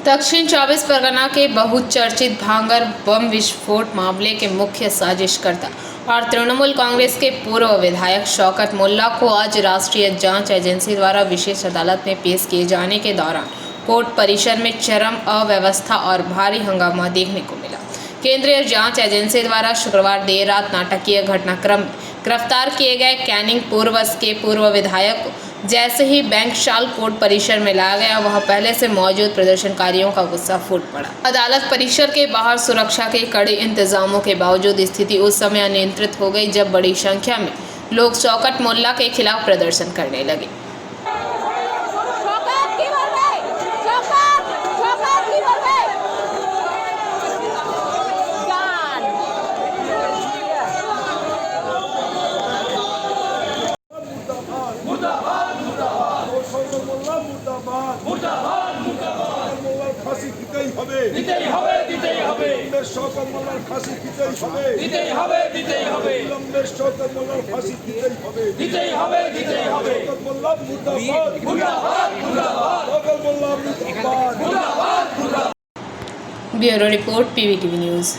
दक्षिण 24 परगना के बहुचर्चित भांगर बम विस्फोट मामले के मुख्य साजिशकर्ता और तृणमूल कांग्रेस के पूर्व विधायक शौकत मुल्ला को आज राष्ट्रीय जांच एजेंसी द्वारा विशेष अदालत में पेश किए जाने के दौरान कोर्ट परिसर में चरम अव्यवस्था और भारी हंगामा देखने को मिला। केंद्रीय जांच एजेंसी द्वारा शुक्रवार देर रात नाटकीय घटनाक्रम में गिरफ्तार किए गए कैनिंग पूर्वज के पूर्व विधायक को जैसे ही बैंक शाल कोर्ट परिसर में लाया गया, वह पहले से मौजूद प्रदर्शनकारियों का गुस्सा फूट पड़ा। अदालत परिसर के बाहर सुरक्षा के कड़े इंतजामों के बावजूद स्थिति उस समय अनियंत्रित हो गई जब बड़ी संख्या में लोग शौकत मुल्ला के खिलाफ प्रदर्शन करने लगे। ফাঁসি দিতেই হবে, দিতেই হবে, দিতেই হবে। শওকত মোল্লার ফাঁসি দিতেই হবে, দিতেই হবে, দিতেই হবে। শওকত মোল্লার ফাঁসি দিতেই হবে, দিতেই হবে, দিতেই হবে। শওকত মোল্লা মুর্দাবাদ, মুর্দাবাদ, মুর্দাবাদ। শওকত মোল্লা মুর্দাবাদ, মুর্দাবাদ, মুর্দাবাদ। Bureau report, PVTV news.